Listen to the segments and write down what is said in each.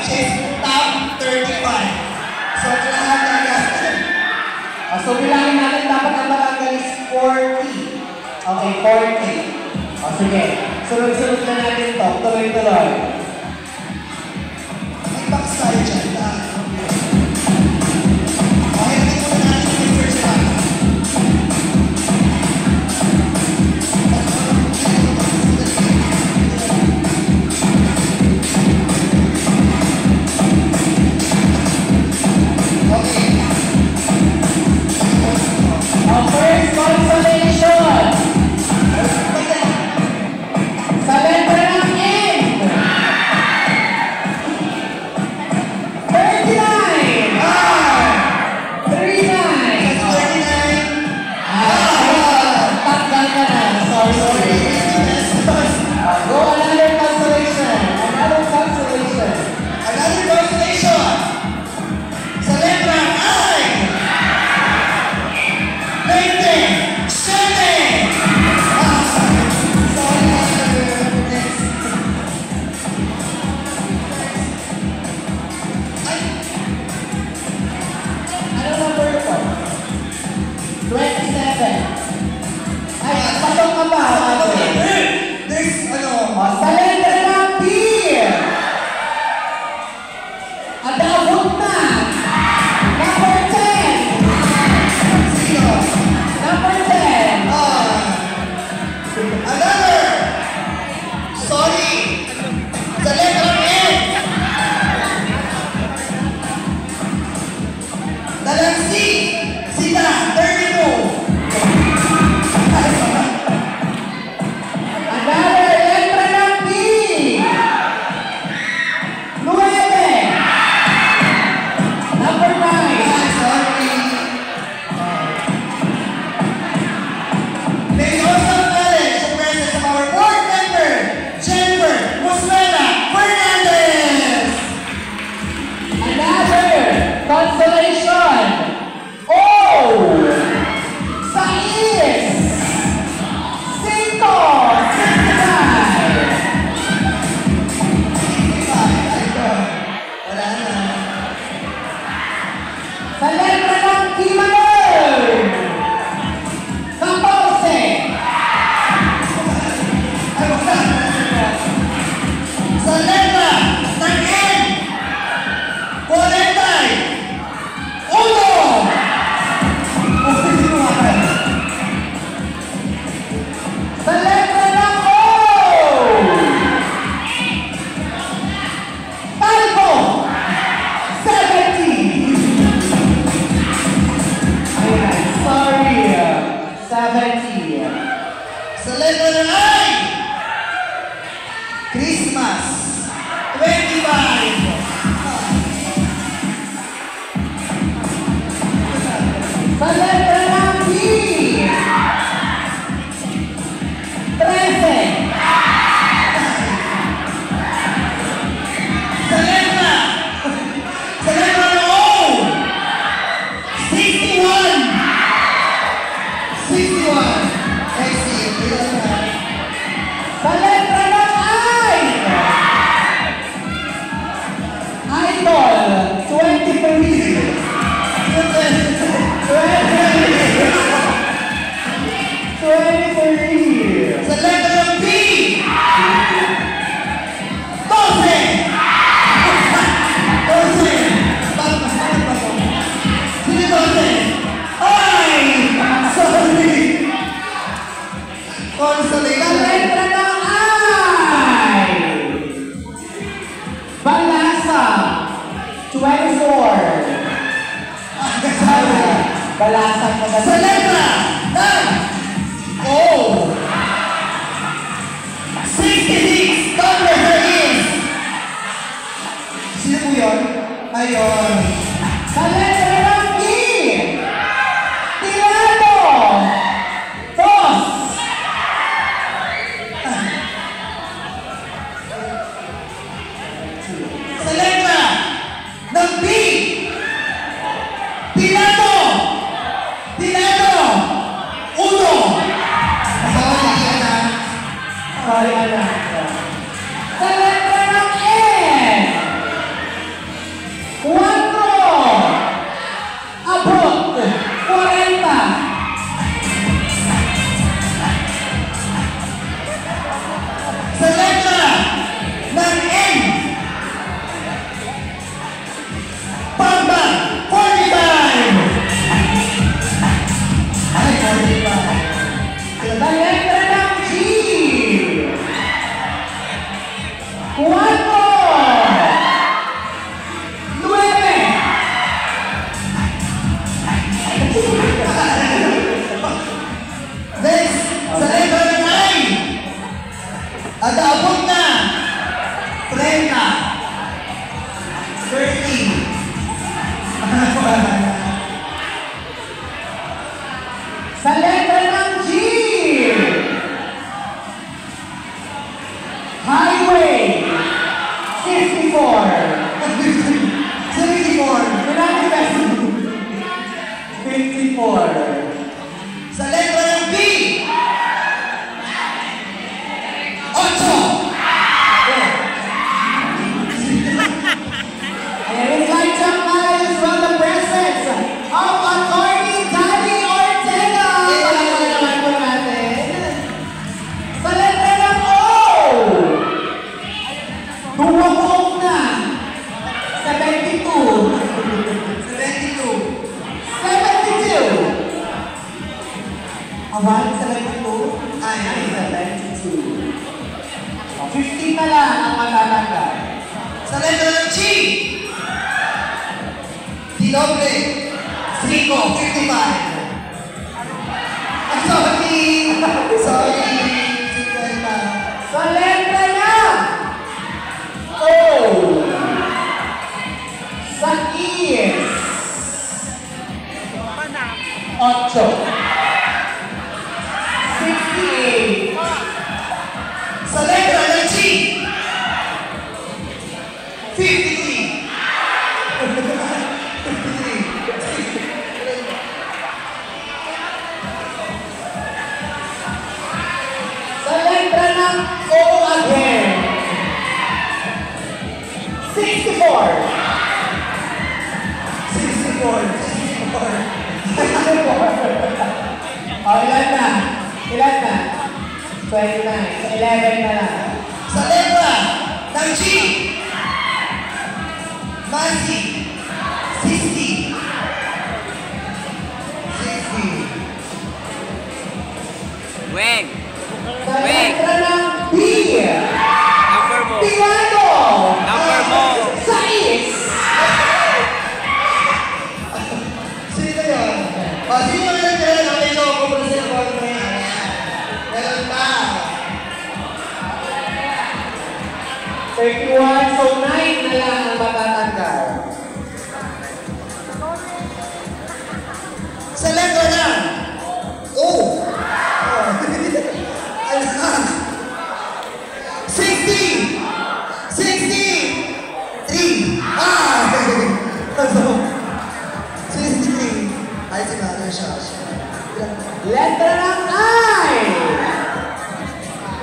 which is top 35. So, lahat agad. So, bilangin natin dapat ang barangay is 40. Okay, 40. Sige. Sunod-sunod na natin ito. Tuloy-tuloy. May box tayo dyan. Okay, natin muna natin yung first one. First consolation. Sa letra ng N. 39. 39. Takgal ka na. Sorry. Go another consolation. Another consolation. Another consolation. Sa letra I. 19. 7. Ano number ito? 27. Ay, pasok ka ba? There's, Sa letra ng P. Adabot na. Number 10. Sino? Number 10. Another. Sorry. Sa letra N. Dalang C. Sita. 32. Another letra ng P. 9. Number 9. Sorry. May we also acknowledge the presence of our board member, Jennifer Musuela Fernandez. Another consolation. Oh! Sais! 5! 65! Wala na. Sa letra ng Kimanon! 14! Sa letra ng N. 40. Uno. Sa letra ng O! Talbo! 70! Ayan, sorry. 70. Sa letra ng I. Christmas. 25. Sa letra ng B! 13! Sa letra ng O. 61. 61. Exit. Ilan na? Sa letra ng I! Idol! 23! 23! 4, 9. Next, sa letra ng I. At abot na. 30. 30. Sa letra ng G. Highway. 54. 74. Marami kasi. 54. Sa letra ng B. 8. And we'd like to acknowledge as well the presence of Attorney Danny Ortega. Palakpakan naman po natin. Sa letra ng O. Buwag na. 72. 72. 72. Awan, 72. Ay, 72. 50 na lang ang matatanggal. sa letra ng G. Dinoble. 5. 55. Ah, sorry. Sorry. 50. Sa letra na O. Sa is 8. 68. Sa letra ng G. 53. 53. Sa letra ng O again. 64. 64. O, ilan na? Ilan na? 29. So, 11 na lang. Sa letra ng G. Masi. 60. 60. Weng! Sa letra ng B. Number mo! Piano. Number mo! 6. Sino yun? O, sino yung nagtira ng medyo kumulasin ko ang mga meron pa. 31. So, 9 na lang ang matatanggal. Sa letra ng O. Alam. 60. 63. Ah! 63. Ay, si Mother siya. Letra ng I.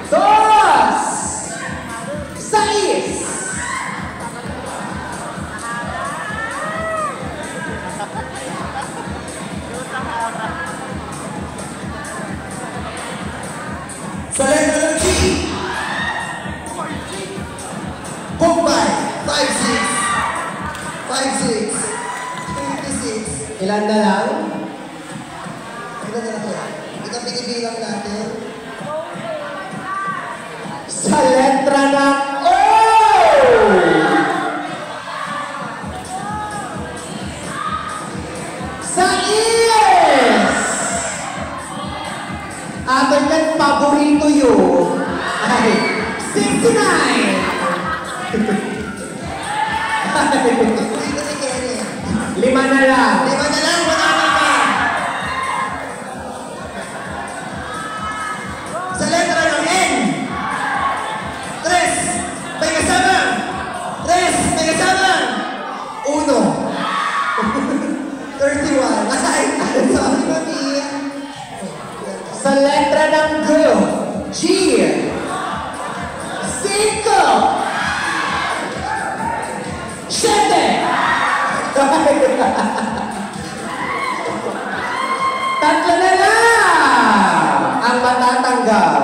2. 6. Sa letra ng G. Pugbay. 56. 56. 26. Ilan na lang? Ilan na ito? Ito pinibilang natin. Sa letra ng O. Sa is. Atin yan, paborito yun. Ay, 69. Dito si Kenny. 5 na lang. 5 na lang, manalo pa. Sa letra ng N. 3. May kasama. 3. May kasama. 1. 31. Ay, sorry, mami. Sa letra ng G. G. 5. 7. Tatlo na lang ang matatanggal.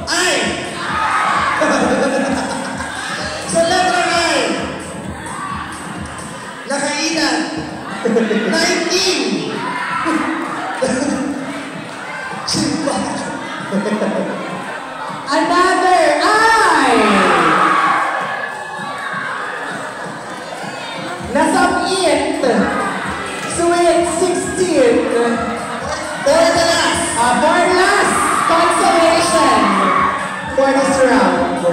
Ay! Sa letra I. Nakainan. 19. 5. Another ay! Nasabit. Sweet 16. For the last. For last consolation for this round.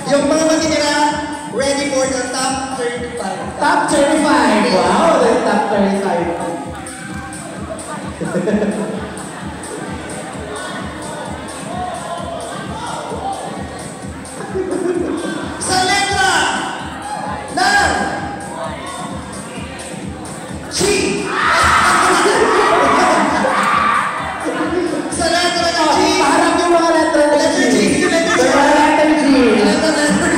Yung mga matitira, ready for the top 35. Top 35. Wow, the top 35. Sa letra ng G. Sa letra ng G. Parang yung mga letra ng G. Letter G. Letter G. Letter G.